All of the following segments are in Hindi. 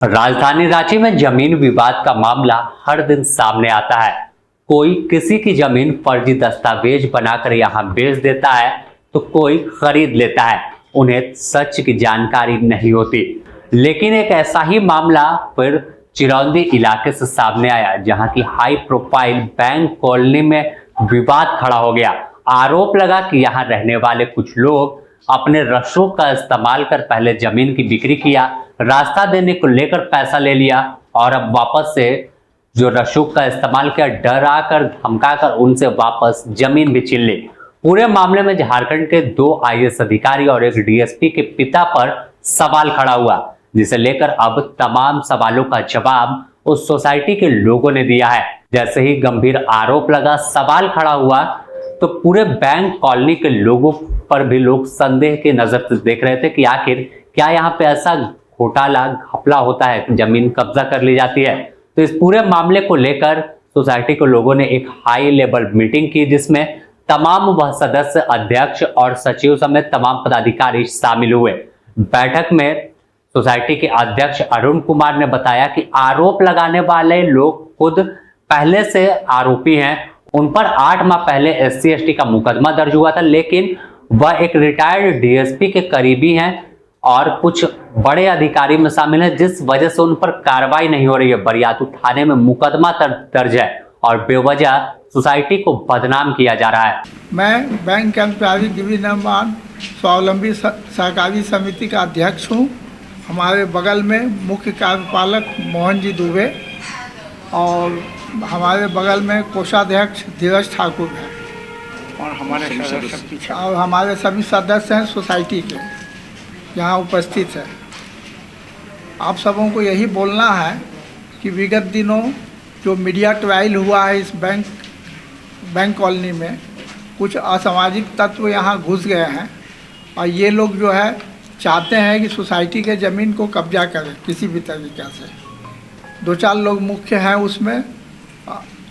राजधानी रांची में जमीन विवाद का मामला हर दिन सामने आता है। कोई किसी की जमीन फर्जी दस्तावेज बनाकर यहां बेच देता है तो कोई खरीद लेता है। उन्हें सच की जानकारी नहीं होती। लेकिन एक ऐसा ही मामला फिर चिरौंदी इलाके से सामने आया, जहां की हाई प्रोफाइल बैंक कॉलोनी में विवाद खड़ा हो गया। आरोप लगा कि यहां रहने वाले कुछ लोग अपने रसूख का इस्तेमाल कर पहले जमीन की बिक्री किया, रास्ता देने को लेकर पैसा ले लिया और अब वापस से जो रसूख का इस्तेमाल किया, डरा कर धमका कर उनसे वापस जमीन भी छीन ली। पूरे मामले में झारखंड के 2 IAS अधिकारी और एक DSP के पिता पर सवाल खड़ा हुआ, जिसे लेकर अब तमाम सवालों का जवाब उस सोसाइटी के लोगों ने दिया है। जैसे ही गंभीर आरोप लगा, सवाल खड़ा हुआ, तो पूरे बैंक कॉलोनी के लोगों पर भी लोग संदेह की नजर से देख रहे थे कि आखिर क्या यहाँ पे ऐसा घोटाला घपला होता है, जमीन कब्जा कर ली जाती है। तो इस पूरे मामले को लेकर सोसाइटी के लोगों ने एक हाई लेवल मीटिंग की, जिसमें तमाम वह सदस्य, अध्यक्ष और सचिव समेत तमाम पदाधिकारी शामिल हुए। बैठक में सोसाइटी के अध्यक्ष अरुण कुमार ने बताया कि आरोप लगाने वाले लोग खुद पहले से आरोपी हैं। उन पर 8 माह पहले SC ST का मुकदमा दर्ज हुआ था, लेकिन वह एक रिटायर्ड DSP के करीबी हैं और कुछ बड़े अधिकारी में शामिल है, जिस वजह से उन पर कार्रवाई नहीं हो रही है। बरियातू थाने में मुकदमा दर्ज है और बेवजह सोसाइटी को बदनाम किया जा रहा है। मैं बैंक कर्मचारी गिरी निर्माण स्वावलंबी सहकारी समिति का अध्यक्ष हूँ। हमारे बगल में मुख्य कार्यपालक मोहन जी दुबे और हमारे बगल में कोषाध्यक्ष धीरज ठाकुर है और हमारे सभी सदस्य हैं सोसाइटी के, यहाँ उपस्थित है। आप सबों को यही बोलना है कि विगत दिनों जो मीडिया ट्रायल हुआ है इस बैंक कॉलोनी में, कुछ असामाजिक तत्व यहाँ घुस गए हैं और ये लोग जो है चाहते हैं कि सोसाइटी के ज़मीन को कब्जा करें किसी भी तरीक़े से। 2-4 लोग मुख्य हैं उसमें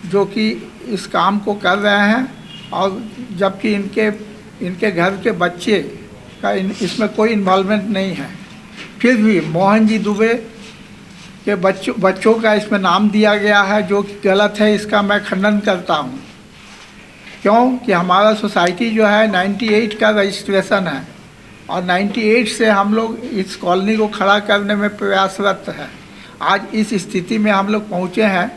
जो कि इस काम को कर रहे हैं, और जबकि इनके घर के बच्चे का इसमें कोई इन्वॉल्वमेंट नहीं है। फिर भी मोहन जी दुबे के बच्चों का इसमें नाम दिया गया है, जो कि गलत है। इसका मैं खंडन करता हूँ। क्यों कि हमारा सोसाइटी जो है 98 का रजिस्ट्रेशन है और 98 से हम लोग इस कॉलोनी को खड़ा करने में प्रयासरत है। आज इस स्थिति में हम लोग पहुँचे हैं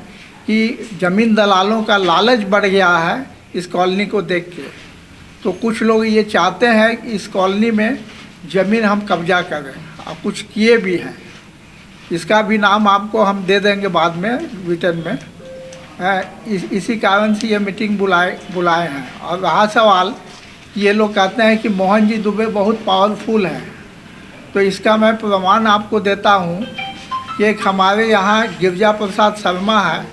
कि ज़मीन दलालों का लालच बढ़ गया है इस कॉलोनी को देख के। तो कुछ लोग ये चाहते हैं कि इस कॉलोनी में ज़मीन हम कब्जा करें, और कुछ किए भी हैं। इसका भी नाम आपको हम दे देंगे बाद में रिटर्न में। इसी कारण से ये मीटिंग बुलाए हैं। और रहा सवाल, ये लोग कहते हैं कि मोहन जी दुबे बहुत पावरफुल हैं, तो इसका मैं प्रमाण आपको देता हूँ कि एक हमारे यहाँ गिरजा प्रसाद शर्मा है,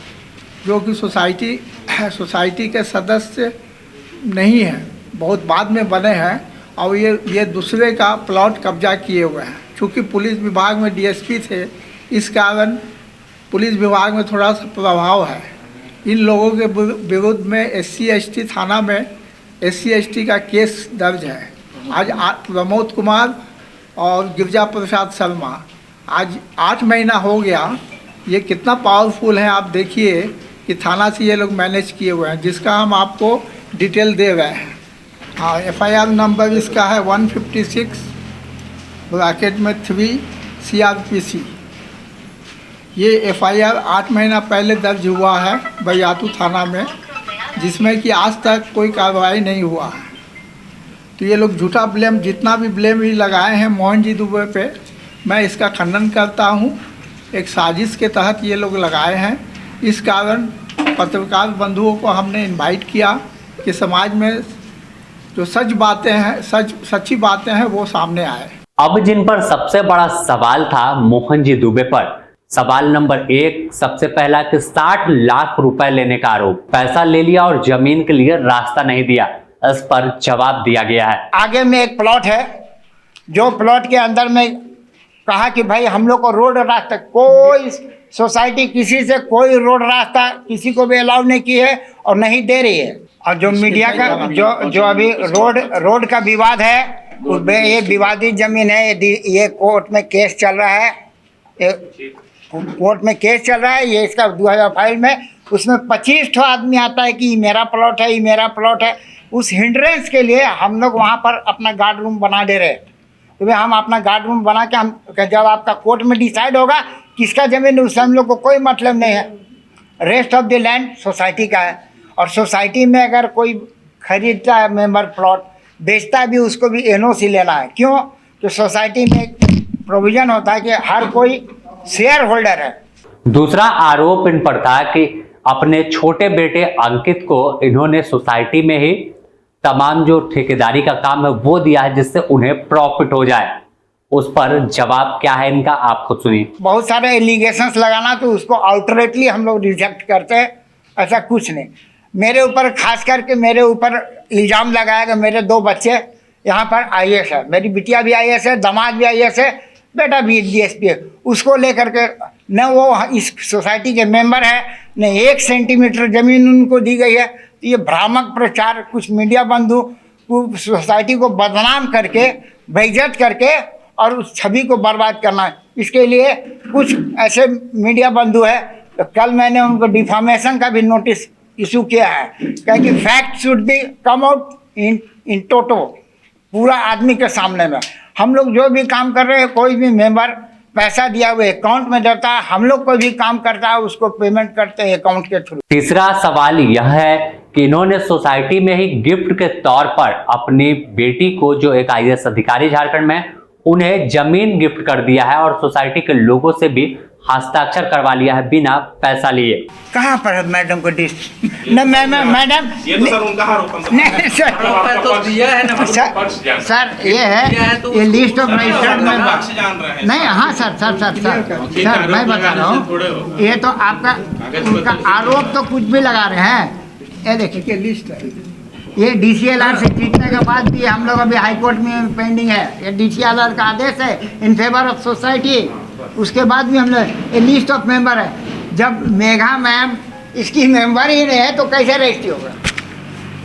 जो कि सोसाइटी के सदस्य नहीं हैं, बहुत बाद में बने हैं, और ये दूसरे का प्लॉट कब्जा किए हुए हैं। चूँकि पुलिस विभाग में DSP थे, इस कारण पुलिस विभाग में थोड़ा सा प्रभाव है। इन लोगों के विरुद्ध में SC ST थाना में SC ST का केस दर्ज है। आज प्रमोद कुमार और गिरजा प्रसाद शर्मा, आज 8 महीना हो गया। ये कितना पावरफुल है आप देखिए कि थाना से ये लोग मैनेज किए हुए हैं, जिसका हम आपको डिटेल दे रहे हैं। हाँ, FIR नंबर इसका है 156 ब्रैकेट में 3 CRPC। ये FIR 8 महीना पहले दर्ज हुआ है बरियातू थाना में, जिसमें कि आज तक कोई कार्रवाई नहीं हुआ है। तो ये लोग झूठा ब्लेम, जितना भी ब्लेम ही लगाए हैं मोहन जी दुबे पे, मैं इसका खंडन करता हूँ। एक साजिश के तहत ये लोग लगाए हैं। इस कारण पत्रकार बंधुओं को हमने इनवाइट किया कि समाज में जो सच्ची बातें हैं वो सामने आए। अब जिन पर सबसे बड़ा सवाल था मोहन जी दुबे पर, सवाल नंबर 1 सबसे पहला कि 60 लाख रुपए लेने का आरोप, पैसा ले लिया और जमीन के लिए रास्ता नहीं दिया। इस पर जवाब दिया गया है। आगे में एक प्लॉट है, जो प्लॉट के अंदर में कहा कि भाई हम लोग को रोड रास्ता, कोई सोसाइटी किसी से कोई रोड रास्ता किसी को भी अलाउ नहीं की है और नहीं दे रही है। और जो मीडिया का जो अभी रोड का विवाद है, ये विवादित जमीन है। ये कोर्ट में केस चल रहा है। कोर्ट में केस चल रहा है, ये इसका 2005 में, उसमें 25 ठो आदमी आता है कि ये मेरा प्लॉट है, ये मेरा प्लॉट है। उस हिंड्रेंस के लिए हम लोग वहाँ पर अपना गार्ड रूम बना दे रहे हैं। तो भाई हम अपना गार्ड रूम बना के हम जब आपका कोर्ट में डिसाइड होगा किसका ज़मीन है, उससे हम लोग को कोई मतलब नहीं है। Rest of the land society का है, और सोसाइटी में अगर कोई खरीदता है मेंबर प्लॉट, बेचता है भी, उसको भी एनओसी लेना है। क्यों? तो सोसाइटी में प्रोविज़न होता है कि हर कोई शेयर होल्डर है। दूसरा आरोप इन पर था कि अपने छोटे बेटे अंकित को इन्होंने सोसाइटी में ही तमाम जो ठेकेदारी का काम है वो दिया है, जिससे उन्हें प्रॉफिट हो जाए। उस पर जवाब क्या है इनका, आप खुद सुनिए। बहुत सारे एलिगेशंस लगाना तो उसको आउटरेटली हम लोग रिजेक्ट करते हैं, ऐसा कुछ नहीं। मेरे ऊपर खास करके मेरे ऊपर इल्ज़ाम लगाया कि मेरे 2 बच्चे यहाँ पर IAS है, मेरी बिटिया भी IAS है, दामाद भी IAS है, बेटा भी DSP है। उसको लेकर के न वो इस सोसाइटी के मेंबर है, न 1 सेंटीमीटर ज़मीन उनको दी गई है। तो ये भ्रामक प्रचार, कुछ मीडिया बंधु सोसाइटी को बदनाम करके, बेइज्जत करके और उस छवि को बर्बाद करना है। इसके लिए कुछ ऐसे मीडिया बंधु है, तो कल मैंने उनको डिफामेशन का भी नोटिस इशू किया है, क्योंकि fact should be come out in toto, पूरा आदमी के सामने में। हम लोग जो भी काम कर रहे हैं, कोई भी मेंबर पैसा दिया हुआ अकाउंट में देता है, हम लोग कोई भी काम करता है उसको पेमेंट करते हैं अकाउंट के थ्रू। तीसरा सवाल यह है कि इन्होंने सोसाइटी में ही गिफ्ट के तौर पर अपनी बेटी को, जो एक IAS अधिकारी झारखंड में, उन्हें जमीन गिफ्ट कर दिया है और सोसाइटी के लोगों से भी हस्ताक्षर करवा लिया है बिना पैसा लिए। कहाँ पर है मैडम को डिस न मैडम, ये तो सर उनका आरोप नहीं सर ये है, ये लिस्ट ऑफ रजिस्टर्ड में नहीं। हाँ सर मैं बता रहा हूँ, ये तो आपका उनका आरोप तो कुछ भी लगा रहे हैं। ये देखिए लिस्ट है, ये DCLR से जीतने के बाद भी हम लोग अभी हाई कोर्ट में पेंडिंग है। ये DCLR का आदेश है इन फेवर ऑफ सोसाइटी। उसके बाद भी हम लोग ये लिस्ट ऑफ मेंबर है। जब मेघा मैम इसकी मेंबर ही नहीं है तो कैसे रजिस्ट्री होगा?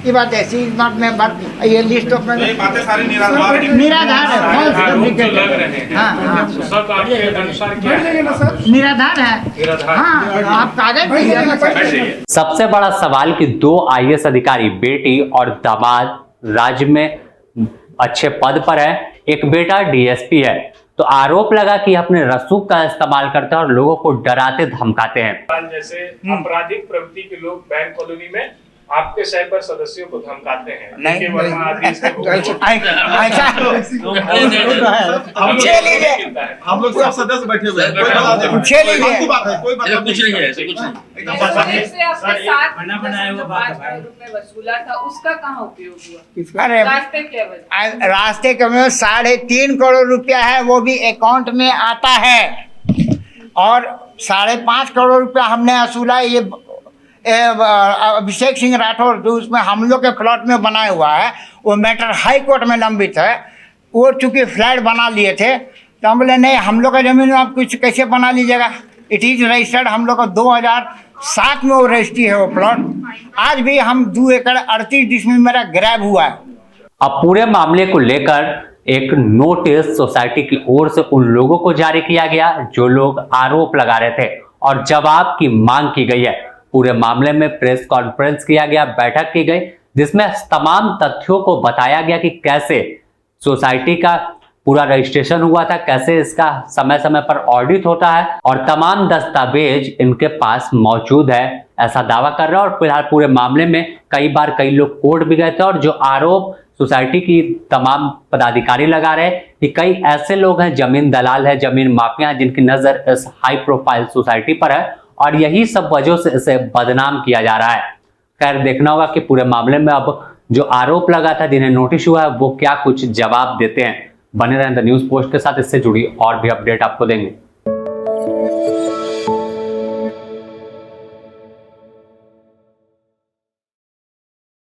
ये बात है, सी इज नॉट मेंबर। ये लिस्ट ऑफ मेंबर बातें सारी निराधार है, निराधार है। हाँ, आप कागज। सबसे बड़ा सवाल कि 2 IAS अधिकारी, बेटी और दामाद, राज्य में अच्छे पद पर है, एक बेटा DSP है, तो आरोप लगा कि अपने रसूख का इस्तेमाल करते हैं और लोगों को डराते धमकाते हैं। जैसे आपराधिक प्रवृत्ति के लोग बैंक कॉलोनी में आपके साइबर सदस्यों को धमकाते हैं। नहीं, हम लोग सब सदस्य बैठे हुए हैं, कोई बात है, कोई बात कुछ नहीं है, ऐसे कुछ नहीं। जैसे आपके साथ रुपए वसूला था, उसका कहाँ उपयोग हुआ? अरे रास्ते क्या वजह? रास्ते के में 3.5 करोड़ रुपया है, वो भी अकाउंट में आता है, और 5.5 करोड़ रुपया हमने वसूला। ये अभिषेक सिंह राठौर जो उसमें हम लोग के प्लॉट में बनाया हुआ है, वो मैटर हाई कोर्ट में लंबित है। वो चूँकि फ्लैट बना लिए थे तो हम बोले नहीं, हम लोग का ज़मीन में आप कुछ कैसे बना लीजिएगा। इट इज़ रजिस्टर्ड, हम लोग का 2007 में वो रजिस्ट्री है वो प्लॉट। आज भी हम 2 एकड़ 38 डिसमिल मेरा ग्रैब हुआ है। अब पूरे मामले को लेकर एक नोटिस सोसाइटी की ओर से उन लोगों को जारी किया गया जो लोग आरोप लगा रहे थे, और जवाब की मांग की गई है। पूरे मामले में प्रेस कॉन्फ्रेंस किया गया, बैठक की गई, जिसमें तमाम तथ्यों को बताया गया कि कैसे सोसाइटी का पूरा रजिस्ट्रेशन हुआ था, कैसे इसका समय समय पर ऑडिट होता है, और तमाम दस्तावेज इनके पास मौजूद है, ऐसा दावा कर रहे हैं। और फिलहाल पूरे मामले में कई लोग कोर्ट भी गए थे, और जो आरोप सोसाइटी की तमाम पदाधिकारी लगा रहे हैं कि कई ऐसे लोग हैं, जमीन दलाल है, जमीन माफिया हैं, जिनकी नजर इस हाई प्रोफाइल सोसाइटी पर है, और यही सब वजह से इसे बदनाम किया जा रहा है। खैर, देखना होगा कि पूरे मामले में अब जो आरोप लगा था, जिन्हें नोटिस हुआ है, वो क्या कुछ जवाब देते हैं। बने रहें द न्यूज़ पोस्ट के साथ, इससे जुड़ी और भी अपडेट आपको देंगे।